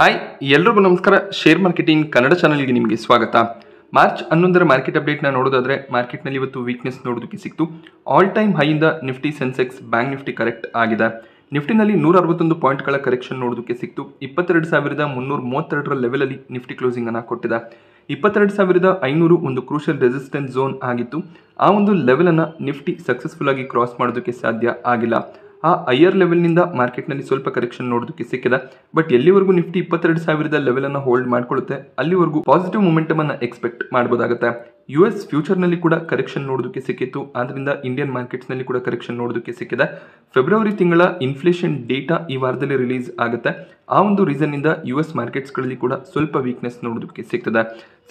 Hi ಎಲ್ರಿಗೂ ನಮಸ್ಕಾರ. Share marketing Kannada ಚಾನಲ್ಗೆ ನಿಮಗೆ ಸ್ವಾಗತ. ಮಾರ್ಚ್ 11ರ ಮಾರ್ಕೆಟ್ ಅಪ್ಡೇಟ್ನ ನೋಡೋದಾದ್ರೆ ಮಾರ್ಕೆಟ್ನಲ್ಲಿ ಇವತ್ತು ವೀಕ್ನೆಸ್ ನೋಡೋದಕ್ಕೆ ಸಿಕ್ತು. ಆಲ್ ಟೈಮ್ ಹೈಯಿಂದ Nifty, Sensex, bank Nifty correct ಆಗಿದೆ. ನಿಫ್ಟಿನಲ್ಲಿ 161 ಪಾಯಿಂಟ್ಗಳ ಕರೆಕ್ಷನ್ ನೋಡೋದಕ್ಕೆ ಸಿಕ್ತು. 22,332ರ ಲೆವೆಲಲ್ಲಿ ನಿಫ್ಟಿ ಕ್ಲೋಸಿಂಗ್ ಅನ್ನು ಕೊಟ್ಟಿದೆ. 22,500 ಒಂದು ಕ್ರೂಷಿಯಲ್ ರೆಸಿಸ್ಟೆನ್ಸ್ ಝೋನ್ ಆಗಿತ್ತು. ಆ ಒಂದು ಲೆವೆಲ್ ಅನ್ನು ನಿಫ್ಟಿ ಸಕ್ಸಸ್ಫುಲ್ ಆಗಿ ಕ್ರಾಸ್ ಮಾಡೋದಕ್ಕೆ ಸಾಧ್ಯ ಆಗಿಲ್ಲ. ಆ ಹೈಯರ್ ಲೆವೆಲ್ನಿಂದ ಮಾರ್ಕೆಟ್ನಲ್ಲಿ ಸ್ವಲ್ಪ ಕರೆಕ್ಷನ್ ನೋಡೋದಕ್ಕೆ ಸಿಕ್ಕಿದೆ. ಬಟ್ ಎಲ್ಲಿವರೆಗೂ ನಿಫ್ಟಿ 22,000 ಲೆವೆಲ್ ಅನ್ನು ಹೋಲ್ಡ್ ಮಾಡ್ಕೊಳ್ಳುತ್ತೆ ಅಲ್ಲಿವರೆಗೂ ಪಾಸಿಟಿವ್ ಮೊಮೆಂಟಮ್ ಅನ್ನು ಎಕ್ಸ್ಪೆಕ್ಟ್ ಮಾಡಬಹುದಾಗುತ್ತೆ. US ಫ್ಯೂಚರ್ನಲ್ಲಿ ಕೂಡ ಕರೆಕ್ಷನ್ ನೋಡೋದಕ್ಕೆ ಸಿಕ್ಕಿತ್ತು. ಆದ್ರಿಂದ ಇಂಡಿಯನ್ ಮಾರ್ಕೆಟ್ಸ್ನಲ್ಲಿ ಕೂಡ ಕರೆಕ್ಷನ್ ನೋಡೋದಕ್ಕೆ ಸಿಕ್ಕಿದೆ. ಫೆಬ್ರವರಿ ತಿಂಗಳ ಇನ್ಫ್ಲೇಷನ್ ಡೇಟಾ ಈ ವಾರದಲ್ಲಿ ರಿಲೀಸ್ ಆಗುತ್ತೆ. ಆ ಒಂದು ರೀಸನ್ ಇಂದ US ಮಾರ್ಕೆಟ್ಸ್ಗಳಲ್ಲಿ ಕೂಡ ಸ್ವಲ್ಪ ವೀಕ್ನೆಸ್ ನೋಡೋದಕ್ಕೆ ಸಿಗ್ತದೆ.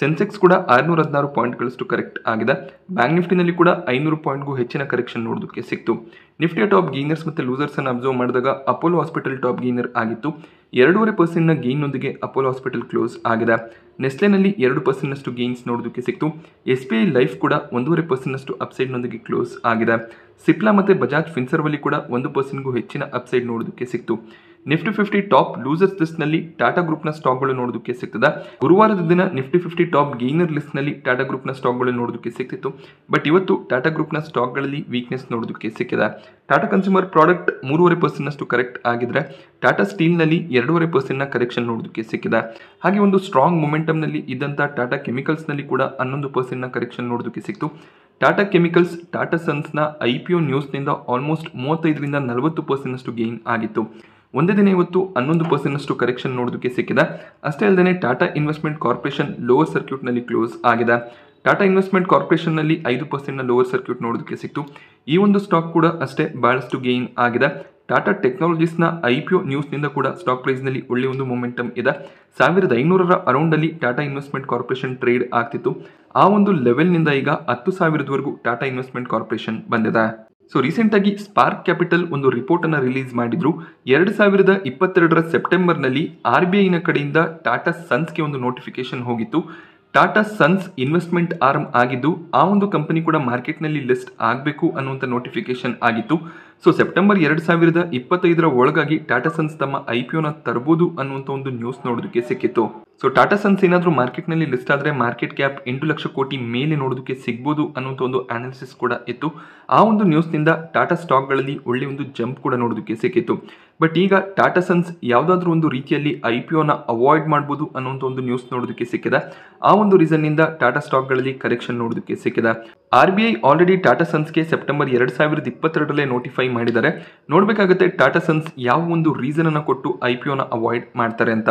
ಸೆನ್ಸೆಕ್ಸ್ ಕೂಡ 616 ಪಾಯಿಂಟ್ಗಳಷ್ಟು ಕರೆಕ್ಟ್ ಆಗಿದೆ. ಬ್ಯಾಂಕ್ ನಿಫ್ಟಿನಲ್ಲಿ ಕೂಡ 500 ಪಾಯಿಂಟ್ಗೂ ಹೆಚ್ಚಿನ ಕರೆಕ್ಷನ್ ನೋಡೋದಕ್ಕೆ ಸಿಕ್ತು. ನಿಫ್ಟಿಯ ಟಾಪ್ ಗೇನರ್ಸ್ ಮತ್ತು ಲೂಸರ್ಸ್ ಅನ್ನು ಅಬ್ಸರ್ವ್ ಮಾಡಿದಾಗ ಅಪೋಲೋ ಹಾಸ್ಪಿಟಲ್ ಟಾಪ್ ಗೇನರ್ ಆಗಿತ್ತು. 2.5% ಗೇನ್ನೊಂದಿಗೆ ಅಪೋಲೋ ಹಾಸ್ಪಿಟಲ್ ಕ್ಲೋಸ್ ಆಗಿದೆ. ನೆಸ್ಲೆನಲ್ಲಿ 2% ಗೇನ್ಸ್ ನೋಡೋದಕ್ಕೆ ಸಿಕ್ತು. SBI ಲೈಫ್ ಕೂಡ 1.5% ಅಪ್ಸೈಡ್ನೊಂದಿಗೆ ಕ್ಲೋಸ್ ಆಗಿದೆ. ಸಿಪ್ಲಾ ಮತ್ತು ಬಜಾಜ್ ಫಿನ್ಸರ್ವಲ್ಲಿ ಕೂಡ 1%ಗೂ ಹೆಚ್ಚಿನ ಅಪ್ಸೈಡ್ ನೋಡೋದಕ್ಕೆ ಸಿಕ್ತು. ನಿಫ್ಟಿ 50 ಟಾಪ್ ಲೂಸರ್ಸ್ ಲಿಸ್ಟ್ ನಲ್ಲಿ ಟಾಟಾ ಗ್ರೂಪ್ನ ಸ್ಟಾಕ್ಗಳು ನೋಡೋದಕ್ಕೆ ಸಿಗ್ತದೆ. ಗುರುವಾರದ ದಿನ ನಿಫ್ಟಿ 50 ಟಾಪ್ ಗೇನರ್ ಲಿಸ್ಟ್ ನಲ್ಲಿ ಟಾಟಾ ಗ್ರೂಪ್ನ ಸ್ಟಾಕ್ಗಳು ನೋಡೋದಕ್ಕೆ ಸಿಕ್ತಿತ್ತು. ಬಟ್ ಇವತ್ತು ಟಾಟಾ ಗ್ರೂಪ್ನ ಸ್ಟಾಕ್ಗಳಲ್ಲಿ ವೀಕ್ನೆಸ್ ನೋಡೋದಕ್ಕೆ ಸಿಕ್ಕಿದೆ. ಟಾಟಾ ಕನ್ಸ್ಯೂಮರ್ ಪ್ರಾಡಕ್ಟ್ 3.5% ಕರೆಕ್ಟ್ ಆಗಿದ್ರೆ ಟಾಟಾ ಸ್ಟೀಲ್ನಲ್ಲಿ 2.5% ಕರೆಕ್ಷನ್ ನೋಡೋದಕ್ಕೆ ಸಿಕ್ಕಿದೆ. ಹಾಗೆ ಒಂದು ಸ್ಟ್ರಾಂಗ್ ಮೊಮೆಂಟಮ್ನಲ್ಲಿ ಇದ್ದಂಥ ಟಾಟಾ ಕೆಮಿಕಲ್ಸ್ನಲ್ಲಿ ಕೂಡ 11% ಕರೆಕ್ಷನ್ ನೋಡೋದಕ್ಕೆ ಸಿಕ್ತು. ಟಾಟಾ ಕೆಮಿಕಲ್ಸ್ ಟಾಟಾ ಸನ್ಸ್ನ IPO ನ್ಯೂಸ್ನಿಂದ ಆಲ್ಮೋಸ್ಟ್ 35ರಿಂದ 40% ಗೇನ್ ಆಗಿತ್ತು. ಒಂದೇ ದಿನ ಇವತ್ತು 11% ಕರೆಕ್ಷನ್ ನೋಡೋದಕ್ಕೆ ಸಿಕ್ಕಿದೆ. ಅಷ್ಟೇ ಅಲ್ಲದೆ ಟಾಟಾ ಇನ್ವೆಸ್ಟ್ಮೆಂಟ್ ಕಾರ್ಪೊರೇಷನ್ ಲೋವರ್ ಸರ್ಕ್ಯೂಟ್ನಲ್ಲಿ ಕ್ಲೋಸ್ ಆಗಿದೆ. ಟಾಟಾ ಇನ್ವೆಸ್ಟ್ಮೆಂಟ್ ಕಾರ್ಪೊರೇಷನ್ನಲ್ಲಿ 5% ಲೋವರ್ ಸರ್ಕ್ಯೂಟ್ ನೋಡೋದಕ್ಕೆ ಸಿಕ್ತು. ಈ ಒಂದು ಸ್ಟಾಕ್ ಕೂಡ ಅಷ್ಟೇ ಬಹಳಷ್ಟು ಗೇನ್ ಆಗಿದೆ. ಟಾಟಾ ಟೆಕ್ನಾಲಜೀಸ್ನ IPO ನ್ಯೂಸ್ನಿಂದ ಕೂಡ ಸ್ಟಾಕ್ ಪ್ರೈಸ್ನಲ್ಲಿ ಒಳ್ಳೆಯ ಒಂದು ಮೊಮೆಂಟಮ್ ಇದೆ. 1,500ರ ಅರೌಂಡಲ್ಲಿ ಟಾಟಾ ಇನ್ವೆಸ್ಟ್ಮೆಂಟ್ ಕಾರ್ಪೊರೇಷನ್ ಟ್ರೇಡ್ ಆಗ್ತಿತ್ತು. ಆ ಒಂದು ಲೆವೆಲ್ನಿಂದ ಈಗ 10,000ವರೆಗೂ ಟಾಟಾ ಇನ್ವೆಸ್ಟ್ಮೆಂಟ್ ಕಾರ್ಪೊರೇಷನ್ ಬಂದಿದೆ. ಸೊ ರೀಸೆಂಟ್ ಆಗಿ ಸ್ಪಾರ್ಕ್ ಕ್ಯಾಪಿಟಲ್ ಒಂದು ರಿಪೋರ್ಟ್ ಅನ್ನು ರಿಲೀಸ್ ಮಾಡಿದ್ರು. 2022ರ ಸೆಪ್ಟೆಂಬರ್ನಲ್ಲಿ RBIನ ಕಡೆಯಿಂದ ಟಾಟಾ ಸನ್ಸ್ಗೆ ಒಂದು ನೋಟಿಫಿಕೇಶನ್ ಹೋಗಿತ್ತು. ಟಾಟಾ ಸನ್ಸ್ ಇನ್ವೆಸ್ಟ್ಮೆಂಟ್ ಆರ್ಮ್ ಆಗಿದ್ದು ಆ ಒಂದು ಕಂಪನಿ ಕೂಡ ಮಾರ್ಕೆಟ್ನಲ್ಲಿ ಲಿಸ್ಟ್ ಆಗಬೇಕು ಅನ್ನುವಂಥ ನೋಟಿಫಿಕೇಶನ್ ಆಗಿತ್ತು. ಸೊ ಸೆಪ್ಟೆಂಬರ್ 2025ರ ಒಳಗಾಗಿ ಟಾಟಾ ಸನ್ಸ್ ತಮ್ಮ IPOನ ತರಬಹುದು ಅನ್ನುವಂಥ ಒಂದು ನ್ಯೂಸ್ ನೋಡೋದಕ್ಕೆ ಸಿಕ್ಕಿತ್ತು. ಸೊ ಟಾಟಾ ಸನ್ಸ್ ಏನಾದರೂ ಮಾರ್ಕೆಟ್ನಲ್ಲಿ ಲಿಸ್ಟ್ ಆದರೆ ಮಾರ್ಕೆಟ್ ಕ್ಯಾಪ್ 8 ಲಕ್ಷ ಕೋಟಿ ಮೇಲೆ ನೋಡೋದಕ್ಕೆ ಸಿಗ್ಬೋದು ಅನ್ನುವಂಥ ಒಂದು ಅನಾಲಿಸಿಸ್ ಕೂಡ ಇತ್ತು. ಆ ಒಂದು ನ್ಯೂಸ್ನಿಂದ ಟಾಟಾ ಸ್ಟಾಕ್ಗಳಲ್ಲಿ ಒಳ್ಳೆಯ ಒಂದು ಜಂಪ್ ಕೂಡ ನೋಡೋದಕ್ಕೆ ಸಿಕ್ಕಿತ್ತು. ಬಟ್ ಈಗ ಟಾಟಾ ಸನ್ಸ್ ಯಾವುದಾದ್ರೂ ಒಂದು ರೀತಿಯಲ್ಲಿ IPOನ ಅವಾಯ್ಡ್ ಮಾಡ್ಬೋದು ಅನ್ನುವಂಥ ಒಂದು ನ್ಯೂಸ್ ನೋಡೋದಕ್ಕೆ ಸಿಕ್ಕಿದೆ. ಆ ಒಂದು ರೀಸನ್ನಿಂದ ಟಾಟಾ ಸ್ಟಾಕ್ಗಳಲ್ಲಿ ಕರೆಕ್ಷನ್ ನೋಡೋದಕ್ಕೆ ಸಿಕ್ಕಿದೆ. RBI ಆಲ್ರೆಡಿ ಟಾಟಾ ಸನ್ಸ್ಗೆ ಸೆಪ್ಟೆಂಬರ್ 2022ರಲ್ಲೇ ನೋಟಿಫೈ ಮಾಡಿದ್ದಾರೆ. ನೋಡಬೇಕಾಗುತ್ತೆ ಟಾಟಾ ಸನ್ಸ್ ಯಾವ ಒಂದು ರೀಸನ್ ಅನ್ನು ಕೊಟ್ಟು IPOನ ಅವಾಯ್ಡ್ ಮಾಡ್ತಾರೆ ಅಂತ.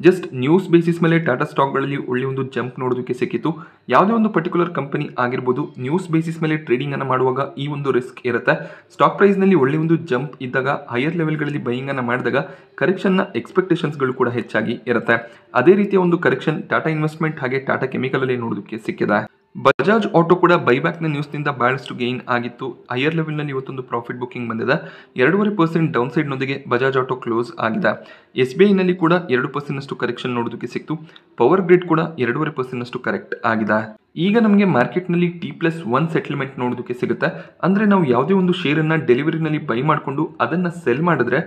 ಜಸ್ಟ್ ನ್ಯೂಸ್ ಬೇಸಿಸ್ ಮೇಲೆ ಟಾಟಾ ಸ್ಟಾಕ್ಗಳಲ್ಲಿ ಒಳ್ಳೆಯ ಒಂದು ಜಂಪ್ ನೋಡೋದಕ್ಕೆ ಸಿಕ್ಕಿತ್ತು. ಯಾವುದೇ ಒಂದು ಪರ್ಟಿಕ್ಯುಲರ್ ಕಂಪನಿ ಆಗಿರ್ಬೋದು, ನ್ಯೂಸ್ ಬೇಸಿಸ್ ಮೇಲೆ ಟ್ರೇಡಿಂಗ್ ಅನ್ನು ಮಾಡುವಾಗ ಈ ಒಂದು ರಿಸ್ಕ್ ಇರುತ್ತೆ. ಸ್ಟಾಕ್ ಪ್ರೈಸ್ನಲ್ಲಿ ಒಳ್ಳೆಯ ಒಂದು ಜಂಪ್ ಇದ್ದಾಗ ಹೈಯರ್ ಲೆವೆಲ್ಗಳಲ್ಲಿ ಬೈಯಿಂಗ್ ಅನ್ನು ಮಾಡಿದಾಗ ಕರೆಕ್ಷನ್ನ ಎಕ್ಸ್ಪೆಕ್ಟೇಷನ್ಸ್ಗಳು ಕೂಡ ಹೆಚ್ಚಾಗಿ ಇರುತ್ತೆ. ಅದೇ ರೀತಿಯ ಒಂದು ಕರೆಕ್ಷನ್ ಟಾಟಾ ಇನ್ವೆಸ್ಟ್ಮೆಂಟ್ ಹಾಗೆ ಟಾಟಾ ಕೆಮಿಕಲ್ ಅಲ್ಲಿ ನೋಡೋದಕ್ಕೆ ಸಿಕ್ಕಿದೆ. ಬಜಾಜ್ ಆಟೋ ಕೂಡ ಬೈಬ್ಯಾಕ್ನ ನ್ಯೂಸ್ನಿಂದ ಬಹಳಷ್ಟು ಗೇನ್ ಆಗಿತ್ತು. ಹೈಯರ್ ಲೆವೆಲ್ನಲ್ಲಿ ಇವತ್ತೊಂದು ಪ್ರಾಫಿಟ್ ಬುಕಿಂಗ್ ಬಂದಿದೆ. 2.5% ಡೌನ್ ಸೈಡ್ನೊಂದಿಗೆ ಬಜಾಜ್ ಆಟೋ ಕ್ಲೋಸ್ ಆಗಿದೆ. SBIನಲ್ಲಿ ಕೂಡ 2% ಕರೆಕ್ಷನ್ ನೋಡೋದಕ್ಕೆ ಸಿಕ್ತು. ಪವರ್ ಗ್ರಿಡ್ ಕೂಡ 2.5% ಕರೆಕ್ಟ್ ಆಗಿದೆ. ಈಗ ನಮಗೆ ಮಾರ್ಕೆಟ್ನಲ್ಲಿ T+1 ಸೆಟಲ್ಮೆಂಟ್ ನೋಡೋದಕ್ಕೆ ಸಿಗುತ್ತೆ. ಅಂದರೆ ನಾವು ಯಾವುದೇ ಒಂದು ಶೇರನ್ನು ಡೆಲಿವರಿನಲ್ಲಿ ಬೈ ಮಾಡಿಕೊಂಡು ಅದನ್ನು ಸೆಲ್ ಮಾಡಿದ್ರೆ,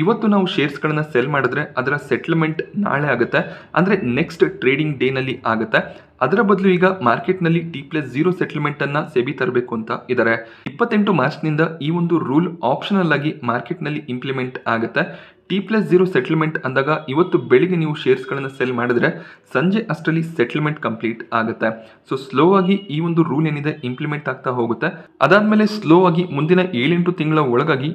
ಇವತ್ತು ನಾವು ಶೇರ್ಸ್ಗಳನ್ನು ಸೆಲ್ ಮಾಡಿದ್ರೆ ಅದರ ಸೆಟಲ್ಮೆಂಟ್ ನಾಳೆ ಆಗುತ್ತೆ. ಅಂದರೆ ನೆಕ್ಸ್ಟ್ ಟ್ರೇಡಿಂಗ್ ಡೇನಲ್ಲಿ ಆಗುತ್ತೆ. ಅದರ ಬದಲು ಈಗ ಮಾರ್ಕೆಟ್ನಲ್ಲಿ T+0 ಸೆಟಲ್ಮೆಂಟನ್ನು ಸೆಬಿ ತರಬೇಕು ಅಂತ ಇದ್ದಾರೆ. 28 ಮಾರ್ಚ್ನಿಂದ ಈ ಒಂದು ರೂಲ್ ಆಪ್ಷನಲ್ ಆಗಿ ಮಾರ್ಕೆಟ್ನಲ್ಲಿ ಇಂಪ್ಲಿಮೆಂಟ್ ಆಗುತ್ತೆ. T+0 ಸೆಟಲ್ಮೆಂಟ್ ಅಂದಾಗ ಇವತ್ತು ಬೆಳಿಗ್ಗೆ ನೀವು ಶೇರ್ಸ್ಗಳನ್ನು ಸೆಲ್ ಮಾಡಿದ್ರೆ ಸಂಜೆ ಅಷ್ಟರಲ್ಲಿ ಸೆಟಲ್ಮೆಂಟ್ ಕಂಪ್ಲೀಟ್ ಆಗುತ್ತೆ. ಸೊ ಸ್ಲೋ ಆಗಿ ಈ ಒಂದು ರೂಲ್ ಏನಿದೆ ಇಂಪ್ಲಿಮೆಂಟ್ ಆಗ್ತಾ ಹೋಗುತ್ತೆ. ಅದಾದಮೇಲೆ ಸ್ಲೋ ಆಗಿ ಮುಂದಿನ 7-8 ತಿಂಗಳ ಒಳಗಾಗಿ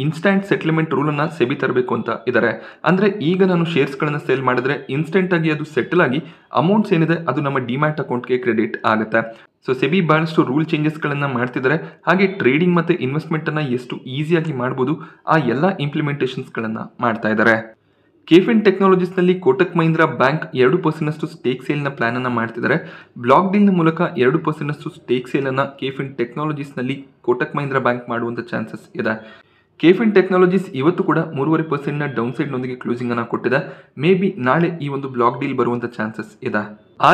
ಇನ್ಸ್ಟಂಟ್ ಸೆಟಲ್ಮೆಂಟ್ ರೂಲನ್ನು ಸೆಬಿ ತರಬೇಕು ಅಂತ ಇದ್ದಾರೆ. ಅಂದರೆ ಈಗ ನಾನು ಶೇರ್ಸ್ಗಳನ್ನು ಸೆಲ್ ಮಾಡಿದ್ರೆ ಇನ್ಸ್ಟೆಂಟ್ ಆಗಿ ಅದು ಸೆಟಲ್ ಆಗಿ ಅಮೌಂಟ್ಸ್ ಏನಿದೆ ಅದು ನಮ್ಮ ಡಿಮ್ಯಾಟ್ ಅಕೌಂಟ್ಗೆ ಕ್ರೆಡಿಟ್ ಆಗುತ್ತೆ. ಸೊ ಸೆಬಿ ಬಹಳಷ್ಟು ರೂಲ್ ಚೇಂಜಸ್ಗಳನ್ನು ಮಾಡ್ತಿದ್ದಾರೆ. ಹಾಗೆ ಟ್ರೇಡಿಂಗ್ ಮತ್ತು ಇನ್ವೆಸ್ಟ್ಮೆಂಟನ್ನು ಎಷ್ಟು ಈಸಿಯಾಗಿ ಮಾಡ್ಬೋದು ಆ ಎಲ್ಲ ಇಂಪ್ಲಿಮೆಂಟೇಷನ್ಸ್ಗಳನ್ನು ಮಾಡ್ತಾ ಇದ್ದಾರೆ. ಕೆಫಿನ್ ಟೆಕ್ನಾಲಜೀಸ್ನಲ್ಲಿ ಕೋಟಕ್ ಮಹೀಂದ್ರಾ ಬ್ಯಾಂಕ್ 2% ಸ್ಟೇಕ್ ಸೇಲ್ನ ಪ್ಲಾನ್ ಅನ್ನು ಮಾಡ್ತಿದ್ದಾರೆ. ಬ್ಲಾಕ್ ಡೀಲ್ನ ಮೂಲಕ 2% ಸ್ಟೇಕ್ ಸೇಲನ್ನು ಕೆಫಿನ್ ಟೆಕ್ನಾಲಜೀಸ್ನಲ್ಲಿ ಕೋಟಕ್ ಮಹೀಂದ್ರಾ ಬ್ಯಾಂಕ್ ಮಾಡುವಂಥ ಚಾನ್ಸಸ್ ಇದೆ. ಕೆಫಿನ್ ಟೆಕ್ನಾಲಜೀಸ್ ಇವತ್ತು ಕೂಡ 3.5% ಡೌನ್ ಸೈಡ್ನೊಂದಿಗೆ ಕ್ಲೋಸಿಂಗ್ ಅನ್ನು ಕೊಟ್ಟಿದೆ. ಮೇ ಬಿ ನಾಳೆ ಈ ಒಂದು ಬ್ಲಾಕ್ ಡೀಲ್ ಬರುವಂಥ ಚಾನ್ಸಸ್ ಇದೆ.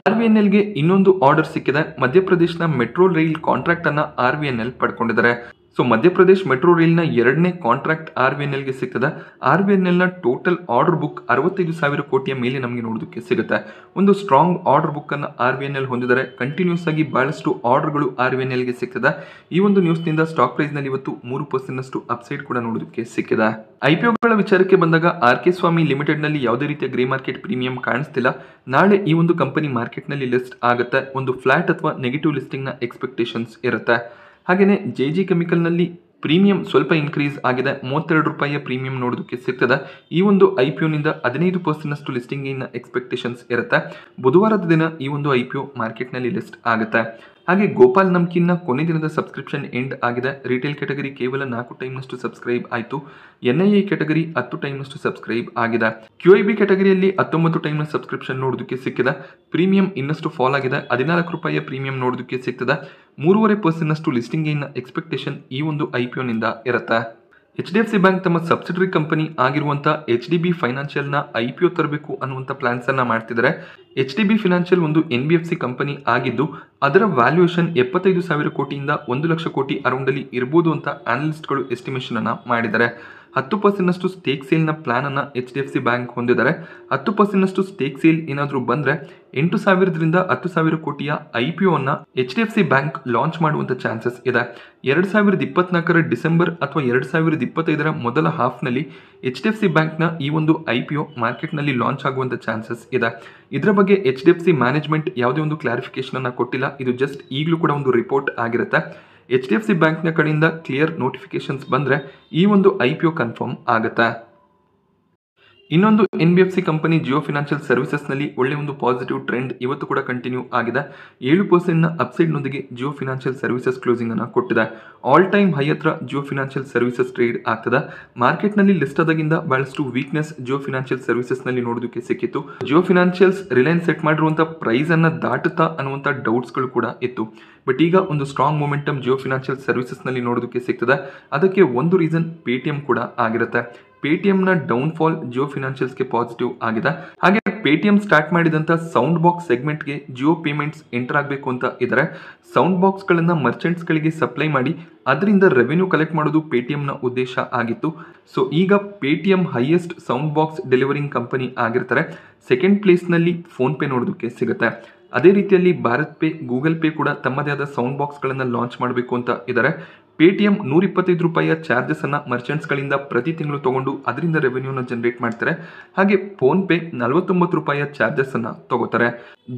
RVNLಗೆ ಇನ್ನೊಂದು ಆರ್ಡರ್ ಸಿಕ್ಕಿದೆ. ಮಧ್ಯಪ್ರದೇಶನ ಮೆಟ್ರೋ ರೈಲ್ ಕಾಂಟ್ರಾಕ್ಟ್ ಅನ್ನು RVNL ಪಡ್ಕೊಂಡಿದ್ದಾರೆ. ಸೊ ಮಧ್ಯಪ್ರದೇಶ್ ಮೆಟ್ರೋ ರೈಲ್ನ 2ನೇ ಕಾಂಟ್ರಾಕ್ಟ್ RVNLಗೆ ಸಿಗ್ತದೆ. RVNLನ ಟೋಟಲ್ ಆರ್ಡರ್ ಬುಕ್ 65,000 ಕೋಟಿಯ ಮೇಲೆ ನಮಗೆ ನೋಡೋದಕ್ಕೆ ಸಿಗುತ್ತೆ. ಒಂದು ಸ್ಟ್ರಾಂಗ್ ಆರ್ಡರ್ ಬುಕ್ ಅನ್ನು RVNL ಹೊಂದಿದರೆ ಕಂಟಿನ್ಯೂಸ್ ಆಗಿ ಬಹಳಷ್ಟು ಆರ್ಡರ್ಗಳು RVNLಗೆ ಸಿಗ್ತದೆ. ಈ ಒಂದು ನ್ಯೂಸ್ನಿಂದ ಸ್ಟಾಕ್ ಪ್ರೈಸ್ ನಲ್ಲಿ ಇವತ್ತು 3% ಅಪ್ಸೈಡ್ ಕೂಡ ನೋಡೋದಕ್ಕೆ ಸಿಕ್ಕಿದೆ. IPOಗಳ ವಿಚಾರಕ್ಕೆ ಬಂದಾಗ RK ಸ್ವಾಮಿ ಲಿಮಿಟೆಡ್ ನಲ್ಲಿ ಯಾವುದೇ ರೀತಿಯ ಗ್ರೇ ಮಾರ್ಕೆಟ್ ಪ್ರೀಮಿಯಂ ಕಾಣಿಸ್ತಿಲ್ಲ. ನಾಳೆ ಈ ಒಂದು ಕಂಪನಿ ಮಾರ್ಕೆಟ್ ನಲ್ಲಿ ಲಿಸ್ಟ್ ಆಗುತ್ತೆ. ಒಂದು ಫ್ಲಾಟ್ ಅಥವಾ ನೆಗೆಟಿವ್ ಲಿಸ್ಟಿಂಗ್ ನ ಎಕ್ಸ್ಪೆಕ್ಟೇಷನ್ಸ್ ಇರುತ್ತೆ. ಹಾಗೇನೆ JG ಕೆಮಿಕಲ್ ನಲ್ಲಿ ಪ್ರೀಮಿಯಂ ಸ್ವಲ್ಪ ಇನ್ಕ್ರೀಸ್ ಆಗಿದೆ. 32 ರೂಪಾಯಿಯ ಪ್ರೀಮಿಯಂ ನೋಡೋದಕ್ಕೆ ಸಿಗ್ತದೆ. ಈ ಒಂದು IPO ನಿಂದ 15% ಲಿಸ್ಟಿಂಗ್ ಇನ್ ಎಕ್ಸ್ಪೆಕ್ಟೇಷನ್ಸ್ ಇರುತ್ತೆ. ಬುಧವಾರದ ದಿನ ಈ ಒಂದು IPO ಮಾರ್ಕೆಟ್ ನಲ್ಲಿ ಲಿಸ್ಟ್ ಆಗುತ್ತೆ. ಹಾಗೆ ಗೋಪಾಲ್ ನಮ್ಕಿನ್ನ ಕೊನೆ ದಿನದ ಸಬ್ಸ್ಕ್ರಿಪ್ಷನ್ ಎಂಡ್ ಆಗಿದೆ. ರಿಟೇಲ್ ಕ್ಯಾಟಗರಿ ಕೇವಲ 4 ಟೈಮ್ನಷ್ಟು ಸಬ್ಸ್ಕ್ರೈಬ್ ಆಯಿತು. NIA ಕ್ಯಾಟಗರಿ 10 ಟೈಮ್ನಷ್ಟು ಸಬ್ಸ್ಕ್ರೈಬ್ ಆಗಿದೆ. QIB ಕ್ಯಾಟಗರಿಯಲ್ಲಿ 19 ಟೈಮ್ನ ಸಬ್ಸ್ಕ್ರಿಪ್ಷನ್ ನೋಡೋದಕ್ಕೆ ಸಿಕ್ಕಿದೆ. ಪ್ರೀಮಿಯಂ ಇನ್ನಷ್ಟು ಫಾಲ್ ಆಗಿದೆ. 14 ರೂಪಾಯಿಯ ಪ್ರೀಮಿಯಂ ನೋಡೋದಕ್ಕೆ ಸಿಗ್ತದೆ. 3.5% ಲಿಸ್ಟಿಂಗ್ ಇನ್ ಎಕ್ಸ್ಪೆಕ್ಟೇಷನ್ ಈ ಒಂದು IPO ನಿಂದ ಇರುತ್ತೆ. HDFC ಬ್ಯಾಂಕ್ ತಮ್ಮ ಸಬ್ಸಿಡರಿ ಕಂಪನಿ ಆಗಿರುವಂಥ HDB ಫೈನಾನ್ಷಿಯಲ್ನ IPO ತರಬೇಕು ಅನ್ನುವಂಥ ಪ್ಲಾನ್ಸ್ ಅನ್ನ ಮಾಡ್ತಿದ್ದಾರೆ. HDB ಫೈನಾನ್ಷಿಯಲ್ ಒಂದು NBFC ಕಂಪನಿ ಆಗಿದ್ದು ಅದರ ವ್ಯಾಲ್ಯೂಯೇಷನ್ 75,000 ಕೋಟಿಯಿಂದ 1 ಲಕ್ಷ ಕೋಟಿ ಅರೌಂಡ್ ಅಲ್ಲಿ ಇರಬಹುದು ಅಂತ ಅನಲಿಸ್ಟ್ಗಳು ಎಸ್ಟಿಮೇಷನ್ ಅನ್ನ ಮಾಡಿದ್ದಾರೆ. 10% ಸ್ಟೇಕ್ ಸೇಲ್ನ ಪ್ಲಾನ್ ಅನ್ನ HDFC ಬ್ಯಾಂಕ್ ಹೊಂದಿದ್ದಾರೆ. 10% ಸ್ಟೇಕ್ ಸೇಲ್ ಏನಾದರೂ ಬಂದ್ರೆ 8,000ರಿಂದ 10,000 ಕೋಟಿಯ IPO ಅನ್ನ HDFC ಬ್ಯಾಂಕ್ ಲಾಂಚ್ ಮಾಡುವಂತ ಚಾನ್ಸಸ್ ಇದೆ. 2024 ಡಿಸೆಂಬರ್ ಅಥವಾ 2025 ಮೊದಲ ಹಾಫ್ ನಲ್ಲಿ HDFC ಬ್ಯಾಂಕ್ ನ ಈ ಒಂದು IPO ಮಾರ್ಕೆಟ್ ನಲ್ಲಿ ಲಾಂಚ್ ಆಗುವಂತ ಚಾನ್ಸಸ್ ಇದೆ. ಇದರ ಬಗ್ಗೆ HDFC ಮ್ಯಾನೇಜ್ಮೆಂಟ್ ಯಾವುದೇ ಒಂದು ಕ್ಲಾರಿಫಿಕೇಶನ್ ಅನ್ನ ಕೊಟ್ಟಿಲ್ಲ. ಇದು ಜಸ್ಟ್ ಈಗಲೂ ಕೂಡ ಒಂದು ರಿಪೋರ್ಟ್ ಆಗಿರುತ್ತೆ. HDFC ಬ್ಯಾಂಕ್ನ ಕಡೆಯಿಂದ ಕ್ಲಿಯರ್ ನೋಟಿಫಿಕೇಶನ್ಸ್ ಬಂದರೆ ಈ ಒಂದು IPO ಕನ್ಫರ್ಮ್ ಆಗುತ್ತೆ. ಇನ್ನೊಂದು NBFC ಕಂಪನಿ ಜಿಯೋ ಫಿನಾನ್ಷಿಯಲ್ ಸರ್ವಿಸಸ್ನಲ್ಲಿ ಒಳ್ಳೆ ಒಂದು ಪಾಸಿಟಿವ್ ಟ್ರೆಂಡ್ ಇವತ್ತು ಕೂಡ ಕಂಟಿನ್ಯೂ ಆಗಿದೆ. 7% ಅಪ್ಸೈಡ್ನೊಂದಿಗೆ ಜಿಯೋ ಫಿನಾನ್ಷಿಯಲ್ ಸರ್ವಿಸಸ್ ಕ್ಲೋಸಿಂಗ್ ಅನ್ನು ಕೊಟ್ಟಿದೆ. ಆಲ್ ಟೈಮ್ ಹೈ ಹತ್ರ ಜಿಯೋ ಫಿನಾನ್ಷಿಯಲ್ ಸರ್ವಿಸಸ್ ಟ್ರೇಡ್ ಆಗ್ತದೆ. ಮಾರ್ಕೆಟ್ನಲ್ಲಿ ಲಿಸ್ಟ್ ಆದಾಗಿಂದ ಬಹಳಷ್ಟು ವೀಕ್ನೆಸ್ ಜಿಯೋ ಫಿನಾನ್ಷಿಯಲ್ ಸರ್ವಿಸಸ್ನಲ್ಲಿ ನೋಡೋದಕ್ಕೆ ಸಿಕ್ಕಿತ್ತು. ಜಿಯೋ ಫಿನಾನ್ಷಿಯಲ್ಸ್ ರಿಲಯನ್ಸ್ ಸೆಟ್ ಮಾಡಿರುವಂಥ ಪ್ರೈಸ್ ಅನ್ನು ದಾಟುತ್ತಾ ಅನ್ನುವಂಥ ಡೌಟ್ಸ್ಗಳು ಕೂಡ ಇತ್ತು. ಬಟ್ ಈಗ ಒಂದು ಸ್ಟ್ರಾಂಗ್ ಮೊಮೆಂಟಮ್ ಜಿಯೋ ಫಿನಾನ್ಷಿಯಲ್ ಸರ್ವಿಸಸ್ನಲ್ಲಿ ನೋಡೋದಕ್ಕೆ ಸಿಗ್ತದೆ. ಅದಕ್ಕೆ ಒಂದು ರೀಸನ್ ಪೇಟಿಎಂ ಕೂಡ ಆಗಿರುತ್ತೆ. ಪೇಟಿಎಂನ ಡೌನ್ಫಾಲ್ ಜಿಯೋ ಫಿನಾನ್ಷಿಯಲ್ಸ್ಗೆ ಪಾಸಿಟಿವ್ ಆಗಿದೆ. ಹಾಗೆ ಪೇಟಿಎಂ ಸ್ಟಾರ್ಟ್ ಮಾಡಿದಂಥ ಸೌಂಡ್ ಬಾಕ್ಸ್ ಸೆಗ್ಮೆಂಟ್ಗೆ ಜಿಯೋ ಪೇಮೆಂಟ್ಸ್ ಎಂಟರ್ ಆಗಬೇಕು ಅಂತ ಇದ್ದಾರೆ. ಸೌಂಡ್ ಬಾಕ್ಸ್ಗಳನ್ನು ಮರ್ಚೆಂಟ್ಸ್ಗಳಿಗೆ ಸಪ್ಲೈ ಮಾಡಿ ಅದರಿಂದ ರೆವೆನ್ಯೂ ಕಲೆಕ್ಟ್ ಮಾಡೋದು ಪೇಟಿಎಂನ ಉದ್ದೇಶ ಆಗಿತ್ತು. ಸೊ ಈಗ Paytm highest sound box delivering company ಆಗಿರ್ತಾರೆ. ಸೆಕೆಂಡ್ ಪ್ಲೇಸ್ನಲ್ಲಿ ಫೋನ್ಪೇ ನೋಡೋದಕ್ಕೆ ಸಿಗುತ್ತೆ. ಅದೇ ರೀತಿಯಲ್ಲಿ ಭಾರತ್ ಪೇ, ಗೂಗಲ್ ಪೇ ಕೂಡ ತಮ್ಮದೇ ಆದ ಸೌಂಡ್ ಬಾಕ್ಸ್ಗಳನ್ನು ಲಾಂಚ್ ಮಾಡಬೇಕು ಅಂತ ಇದ್ದಾರೆ. ಪೇಟಿಎಂ 125 ರೂಪಾಯಿಯ ಚಾರ್ಜಸ್ ಅನ್ನ ಮರ್ಚೆಂಟ್ಸ್ಗಳಿಂದ ಪ್ರತಿ ತಿಂಗಳು ತಗೊಂಡು ಅದರಿಂದ ರೆವೆನ್ಯೂನ ಜನರೇಟ್ ಮಾಡ್ತಾರೆ. ಹಾಗೆ ಫೋನ್ ಪೇ 49 ರೂಪಾಯಿಯ ಚಾರ್ಜಸ್ ಅನ್ನ ತಗೋತಾರೆ.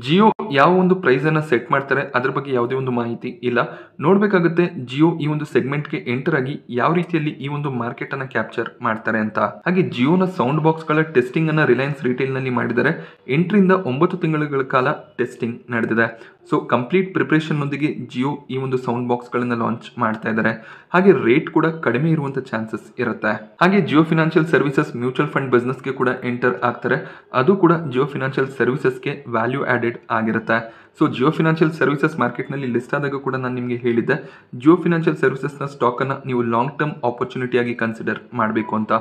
ಜಿಯೋ ಯಾವ ಒಂದು ಪ್ರೈಸ್ ಅನ್ನ ಸೆಟ್ ಮಾಡ್ತಾರೆ ಅದ್ರ ಬಗ್ಗೆ ಯಾವುದೇ ಒಂದು ಮಾಹಿತಿ ಇಲ್ಲ. ನೋಡ್ಬೇಕಾಗುತ್ತೆ ಜಿಯೋ ಈ ಒಂದು ಸೆಗ್ಮೆಂಟ್ಗೆ ಎಂಟರ್ ಆಗಿ ಯಾವ ರೀತಿಯಲ್ಲಿ ಈ ಒಂದು ಮಾರ್ಕೆಟ್ ಅನ್ನ ಕ್ಯಾಪ್ಚರ್ ಮಾಡ್ತಾರೆ ಅಂತ. ಹಾಗೆ ಜಿಯೋನ ಸೌಂಡ್ ಬಾಕ್ಸ್ ಗಳ ಟೆಸ್ಟಿಂಗ್ ಅನ್ನ ರಿಲಯನ್ಸ್ ರಿಟೇಲ್ ನಲ್ಲಿ ಮಾಡಿದ್ದಾರೆ. 8 ರಿಂದ 9 ತಿಂಗಳ ಕಾಲ ಟೆಸ್ಟಿಂಗ್ ನಡೆದಿದೆ. ಸೊ ಕಂಪ್ಲೀಟ್ ಪ್ರಿಪರೇಷನ್ ನೊಂದಿಗೆ ಜಿಯೋ ಈ ಒಂದು ಸೌಂಡ್ ಬಾಕ್ಸ್ ಗಳನ್ನ ಲಾಂಚ್ ಮಾಡ್ತಾ ಇದ್ದಾರೆ. ಹಾಗೆ ರೇಟ್ ಕೂಡ ಕಡಿಮೆ ಇರುವಂತ ಚಾನ್ಸಸ್ ಇರುತ್ತೆ. ಹಾಗೆ Jio financial services mutual fund ಬಿಸ್ನೆಸ್ಗೆ ಕೂಡ ಎಂಟರ್ ಆಗ್ತಾರೆ. ಅದು ಕೂಡ ಜಿಯೋ ಫಿನಾನ್ಷಿಯಲ್ ಸರ್ವಿಸಸ್ಗೆ ವ್ಯಾಲ್ಯೂ ಆಡೆಡ್ ಆಗಿರುತ್ತೆ. ಸೊ ಜಿಯೋ ಫಿನಾನ್ಷಿಯಲ್ ಸರ್ವಿಸಸ್ ಮಾರ್ಕೆಟ್ನಲ್ಲಿ ಲಿಸ್ಟ್ ಆದಾಗ ಕೂಡ ನಾನು ನಿಮಗೆ ಹೇಳಿದ್ದೆ ಜಿಯೋ ಫಿನಾನ್ಷಿಯಲ್ ಸರ್ವಿಸಸ್ನ ಸ್ಟಾಕನ್ನು ನೀವು ಲಾಂಗ್ ಟರ್ಮ್ ಆಪರ್ಚುನಿಟಿಯಾಗಿ ಕನ್ಸಿಡರ್ ಮಾಡಬೇಕು ಅಂತ.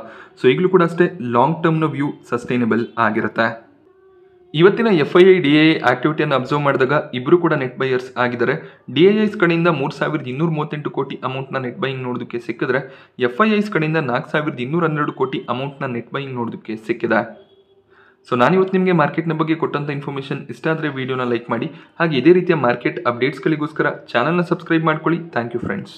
ಸೊ ಈಗಲೂ ಕೂಡ ಅಷ್ಟೇ ಲಾಂಗ್ ಟರ್ಮ್ನ ವ್ಯೂ ಸಸ್ಟೈನಬಲ್ ಆಗಿರುತ್ತೆ. ಇವತ್ತಿನ FII DII ಆಕ್ಟಿವಿಟಿಯನ್ನು ಅಬ್ಸರ್ವ್ ಮಾಡಿದಾಗ ಇಬ್ಬರು ಕೂಡ ನೆಟ್ ಬೈಯರ್ಸ್ ಆಗಿದ್ದಾರೆ. DIIs ಕಡೆಯಿಂದ 3,238 ಕೋಟಿ ಅಮೌಂಟ್ನ ನೆಟ್ ಬೈಯಿಂಗ್ ನೋಡೋದಕ್ಕೆ ಸಿಕ್ಕಿದ್ರೆ FIIs ಕಡೆಯಿಂದ 4,212 ಕೋಟಿ ಅಮೌಂಟ್ನ ನೆಟ್ ಬೈಯಿಂಗ್ ನೋಡೋದಕ್ಕೆ ಸಿಕ್ಕಿದೆ. ಸೊ ನಾನಿವತ್ತು ನಿಮಗೆ ಮಾರ್ಕೆಟ್ನ ಬಗ್ಗೆ ಕೊಟ್ಟಂಥ ಇನ್ಫಾರ್ಮೇಷನ್ ಇಷ್ಟ ಆದರೆ ವಿಡಿಯೋನ ಲೈಕ್ ಮಾಡಿ. ಹಾಗೆ ಇದೇ ರೀತಿಯ ಮಾರ್ಕೆಟ್ ಅಪ್ಡೇಟ್ಸ್ಗಳಿಗೋಸ್ಕರ ಚಾನಲ್ನ ಸಬ್ಸ್ಕ್ರೈಬ್ ಮಾಡ್ಕೊಳ್ಳಿ. Thank you friends.